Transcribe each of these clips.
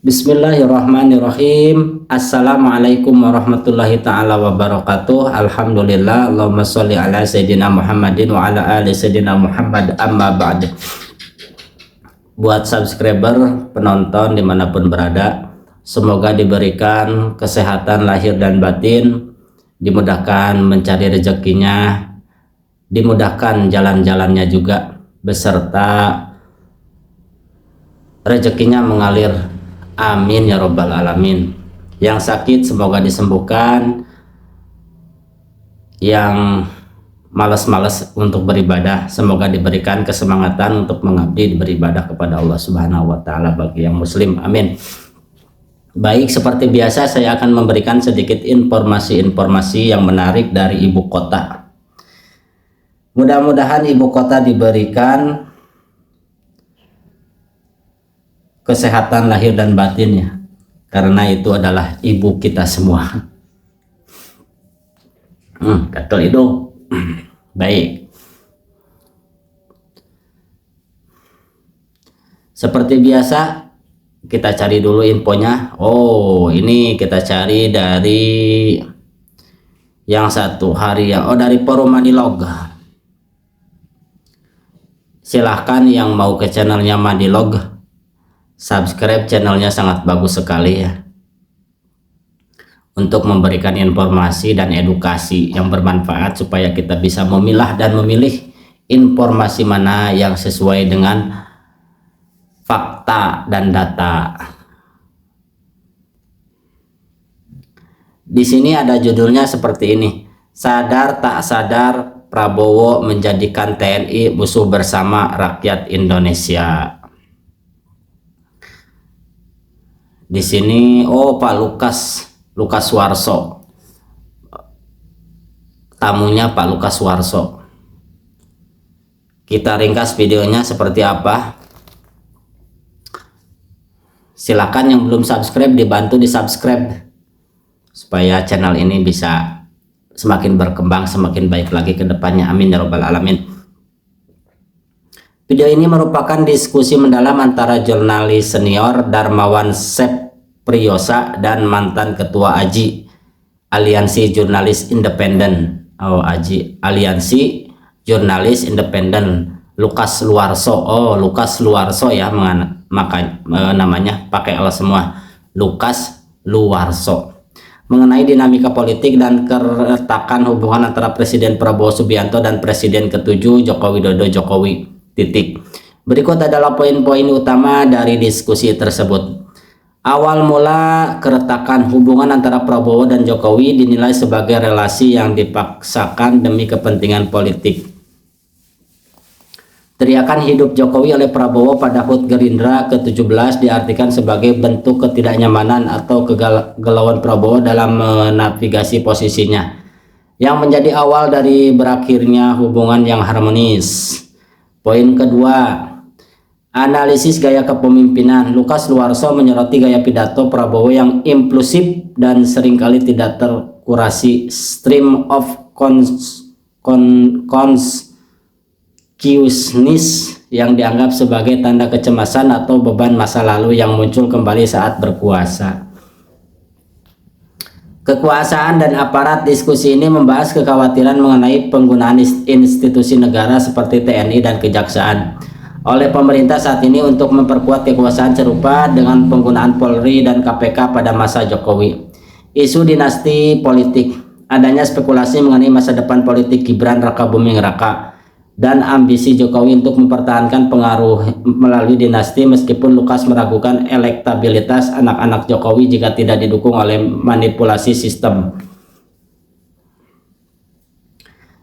Bismillahirrahmanirrahim. Assalamualaikum warahmatullahi ta'ala wabarakatuh. Alhamdulillah. Allahumma sholli ala Sayyidina Muhammadin wa ala ali Sayyidina Muhammad, amma ba'd. Buat subscriber, penonton dimanapun berada, semoga diberikan kesehatan lahir dan batin, dimudahkan mencari rezekinya, dimudahkan jalan-jalannya juga, beserta rezekinya mengalir. Amin ya robbal alamin. Yang sakit semoga disembuhkan, yang malas-malas untuk beribadah semoga diberikan kesemangatan untuk mengabdi beribadah kepada Allah Subhanahu wa taala bagi yang muslim. Amin. Baik, seperti biasa saya akan memberikan sedikit informasi-informasi yang menarik dari ibu kota. Mudah-mudahan ibu kota diberikan kesehatan lahir dan batinnya, karena itu adalah ibu kita semua. Gatel itu. Baik, seperti biasa kita cari dulu infonya. Oh, ini kita cari dari yang satu hari yang dari Forum Manilog. Silahkan yang mau ke channelnya Manilog, subscribe channelnya, sangat bagus sekali ya, untuk memberikan informasi dan edukasi yang bermanfaat supaya kita bisa memilah dan memilih informasi mana yang sesuai dengan fakta dan data. Di sini ada judulnya seperti ini: sadar tak sadar Prabowo menjadikan TNI musuh bersama rakyat Indonesia. Di sini Pak Lukas Warso, tamunya Pak Lukas Warso. Kita ringkas videonya seperti apa. Silakan yang belum subscribe dibantu di subscribe supaya channel ini bisa semakin berkembang, semakin baik lagi ke depannya. Amin ya robbal alamin. Video ini merupakan diskusi mendalam antara jurnalis senior Darmawan Priyosa dan mantan ketua AJI, Aliansi Jurnalis Independen, Aliansi Jurnalis Independen, Lukas Luarso. Lukas Luarso ya, namanya pakai L semua, Lukas Luarso, mengenai dinamika politik dan keretakan hubungan antara Presiden Prabowo Subianto dan Presiden ke-7 Joko Widodo Jokowi. Berikut adalah poin-poin utama dari diskusi tersebut. Awal mula keretakan hubungan antara Prabowo dan Jokowi dinilai sebagai relasi yang dipaksakan demi kepentingan politik. Teriakan hidup Jokowi oleh Prabowo pada HUT Gerindra ke-17 diartikan sebagai bentuk ketidaknyamanan atau kegalauan Prabowo dalam menavigasi posisinya, yang menjadi awal dari berakhirnya hubungan yang harmonis. Poin kedua, analisis gaya kepemimpinan. Lukas Luarso menyoroti gaya pidato Prabowo yang impulsif dan seringkali tidak terkurasi, stream of consciousness yang dianggap sebagai tanda kecemasan atau beban masa lalu yang muncul kembali saat berkuasa. Kekuasaan dan aparat. Diskusi ini membahas kekhawatiran mengenai penggunaan institusi negara seperti TNI dan Kejaksaan oleh pemerintah saat ini untuk memperkuat kekuasaan serupa dengan penggunaan Polri dan KPK pada masa Jokowi. Isu dinasti politik. Adanya spekulasi mengenai masa depan politik Gibran Rakabuming Raka dan ambisi Jokowi untuk mempertahankan pengaruh melalui dinasti, meskipun Lukas meragukan elektabilitas anak-anak Jokowi jika tidak didukung oleh manipulasi sistem.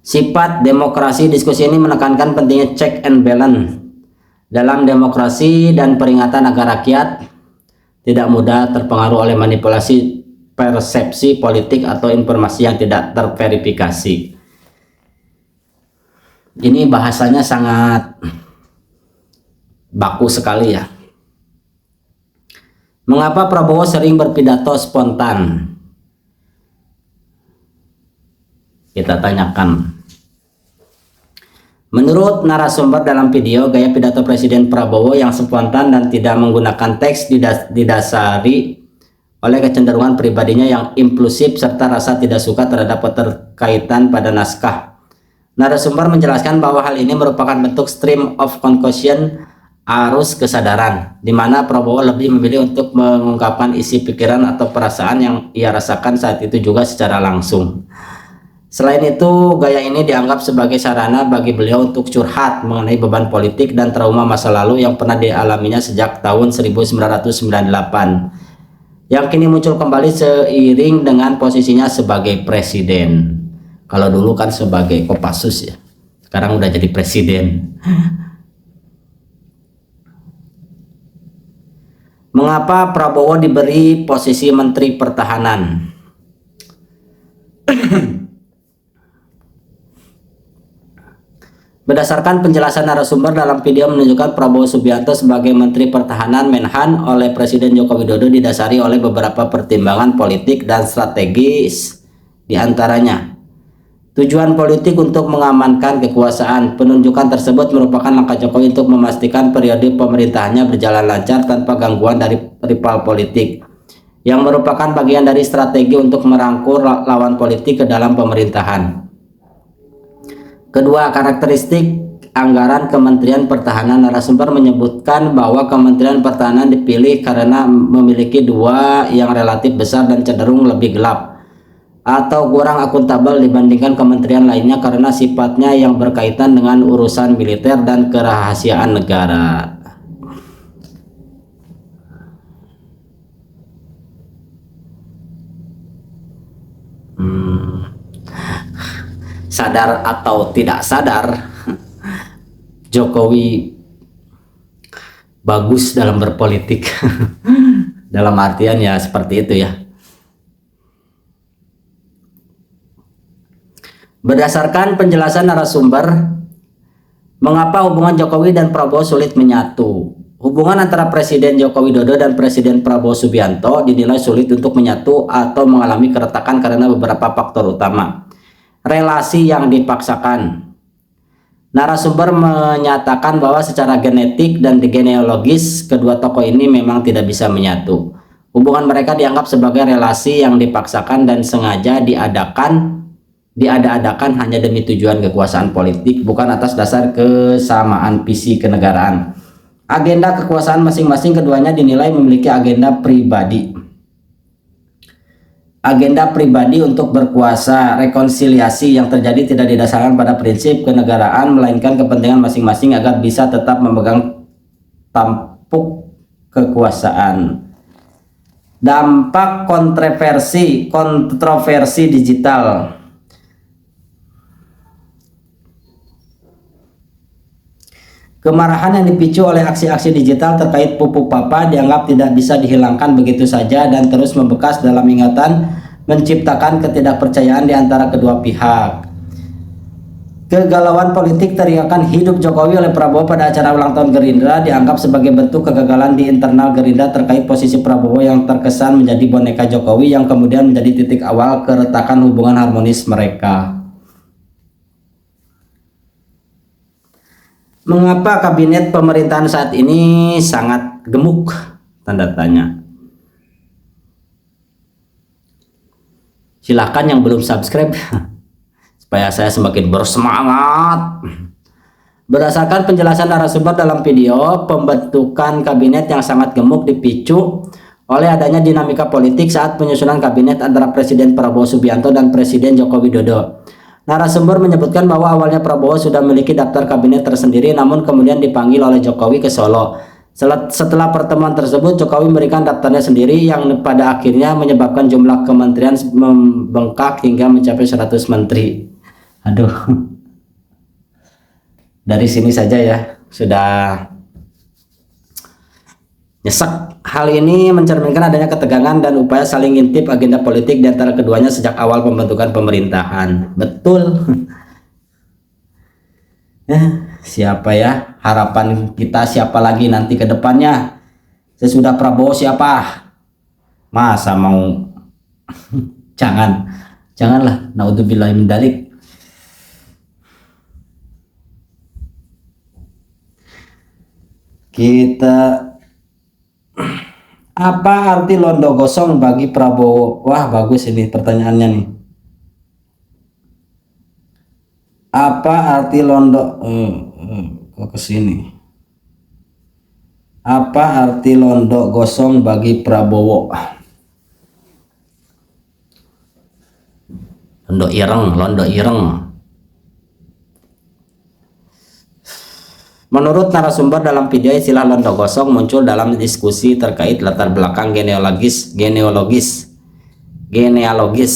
Sifat demokrasi. Diskusi ini menekankan pentingnya check and balance dalam demokrasi dan peringatan agar rakyat tidak mudah terpengaruh oleh manipulasi persepsi politik atau informasi yang tidak terverifikasi. Ini bahasanya sangat baku sekali ya. Mengapa Prabowo sering berpidato spontan? Kita tanyakan. Menurut narasumber dalam video, gaya pidato Presiden Prabowo yang spontan dan tidak menggunakan teks didasari oleh kecenderungan pribadinya yang impulsif serta rasa tidak suka terhadap keterkaitan pada naskah. Narasumber menjelaskan bahwa hal ini merupakan bentuk stream of consciousness, arus kesadaran, di mana Prabowo lebih memilih untuk mengungkapkan isi pikiran atau perasaan yang ia rasakan saat itu juga secara langsung. Selain itu, gaya ini dianggap sebagai sarana bagi beliau untuk curhat mengenai beban politik dan trauma masa lalu yang pernah dialaminya sejak tahun 1998, yang kini muncul kembali seiring dengan posisinya sebagai presiden. Kalau dulu kan sebagai Kopassus ya, sekarang udah jadi presiden. Mengapa Prabowo diberi posisi Menteri Pertahanan? Berdasarkan penjelasan narasumber dalam video menunjukkan Prabowo Subianto sebagai Menteri Pertahanan Menhan oleh Presiden Joko Widodo didasari oleh beberapa pertimbangan politik dan strategis, diantaranya tujuan politik untuk mengamankan kekuasaan. Penunjukan tersebut merupakan langkah Jokowi untuk memastikan periode pemerintahannya berjalan lancar tanpa gangguan dari rival politik, yang merupakan bagian dari strategi untuk merangkul lawan politik ke dalam pemerintahan. Kedua, karakteristik anggaran Kementerian Pertahanan. Narasumber menyebutkan bahwa Kementerian Pertahanan dipilih karena memiliki dua yang relatif besar dan cenderung lebih gelap atau kurang akuntabel dibandingkan kementerian lainnya karena sifatnya yang berkaitan dengan urusan militer dan kerahasiaan negara. Sadar atau tidak sadar, Jokowi bagus dalam berpolitik. Dalam artian ya seperti itu ya. Berdasarkan penjelasan narasumber, mengapa hubungan Jokowi dan Prabowo sulit menyatu? Hubungan antara Presiden Joko Widodo dan Presiden Prabowo Subianto dinilai sulit untuk menyatu atau mengalami keretakan karena beberapa faktor utama. Relasi yang dipaksakan. Narasumber menyatakan bahwa secara genetik dan genealogis kedua tokoh ini memang tidak bisa menyatu. Hubungan mereka dianggap sebagai relasi yang dipaksakan dan sengaja diada-adakan hanya demi tujuan kekuasaan politik, bukan atas dasar kesamaan visi kenegaraan. Agenda kekuasaan masing-masing keduanya dinilai memiliki agenda pribadi. Agenda pribadi untuk berkuasa, rekonsiliasi yang terjadi tidak didasarkan pada prinsip kenegaraan, melainkan kepentingan masing-masing agar bisa tetap memegang tampuk kekuasaan. Dampak kontroversi digital. Kemarahan yang dipicu oleh aksi-aksi digital terkait pupuk papa dianggap tidak bisa dihilangkan begitu saja dan terus membekas dalam ingatan, menciptakan ketidakpercayaan di antara kedua pihak. Kegalauan politik teriakan hidup Jokowi oleh Prabowo pada acara ulang tahun Gerindra dianggap sebagai bentuk kegagalan di internal Gerindra terkait posisi Prabowo yang terkesan menjadi boneka Jokowi yang kemudian menjadi titik awal keretakan hubungan harmonis mereka. Mengapa kabinet pemerintahan saat ini sangat gemuk? Tanda tanya. Silahkan yang belum subscribe supaya saya semakin bersemangat. Berdasarkan penjelasan narasumber dalam video, pembentukan kabinet yang sangat gemuk dipicu oleh adanya dinamika politik saat penyusunan kabinet antara Presiden Prabowo Subianto dan Presiden Joko Widodo. Narasumber menyebutkan bahwa awalnya Prabowo sudah memiliki daftar kabinet tersendiri, namun kemudian dipanggil oleh Jokowi ke Solo. Setelah pertemuan tersebut, Jokowi memberikan daftarnya sendiri yang pada akhirnya menyebabkan jumlah kementerian membengkak hingga mencapai 100 menteri. Aduh, dari sini saja ya sudah nyesek. Hal ini mencerminkan adanya ketegangan dan upaya saling ngintip agenda politik di antara keduanya sejak awal pembentukan pemerintahan. Betul. Siapa ya? Harapan kita siapa lagi nanti ke depannya? Sesudah Prabowo siapa? Masa mau janganlah, naudzubillah min dzalik. Kita apa arti londo gosong bagi Prabowo? Wah, bagus ini pertanyaannya nih. Apa arti londo kok ke sini? Apa arti londo gosong bagi Prabowo? Londo ireng, londo ireng. Menurut narasumber dalam video, istilah londo gosong muncul dalam diskusi terkait latar belakang genealogis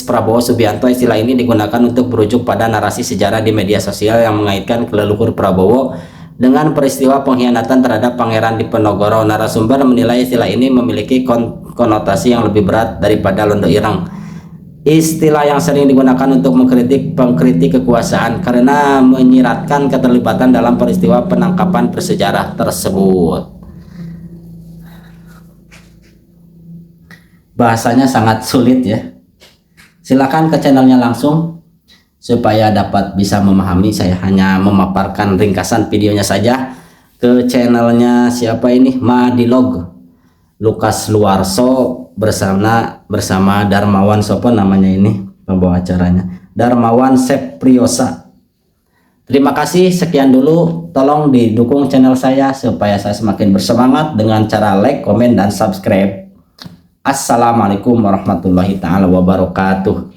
Prabowo Subianto. Istilah ini digunakan untuk merujuk pada narasi sejarah di media sosial yang mengaitkan leluhur Prabowo dengan peristiwa pengkhianatan terhadap Pangeran Diponegoro. Narasumber menilai istilah ini memiliki konotasi yang lebih berat daripada londo ireng, istilah yang sering digunakan untuk mengkritik pengkritik kekuasaan karena menyiratkan keterlibatan dalam peristiwa penangkapan bersejarah tersebut. Bahasanya sangat sulit ya. Silakan ke channelnya langsung supaya dapat bisa memahami. Saya hanya memaparkan ringkasan videonya saja. Ke channelnya siapa ini? Madilog Lukas Luarso bersama Darmawan Sopo namanya ini pembawa acaranya, Darmawan Sepriosa. Terima kasih, sekian dulu. Tolong didukung channel saya supaya saya semakin bersemangat dengan cara like, komen, dan subscribe. Assalamualaikum warahmatullahi taala wabarakatuh.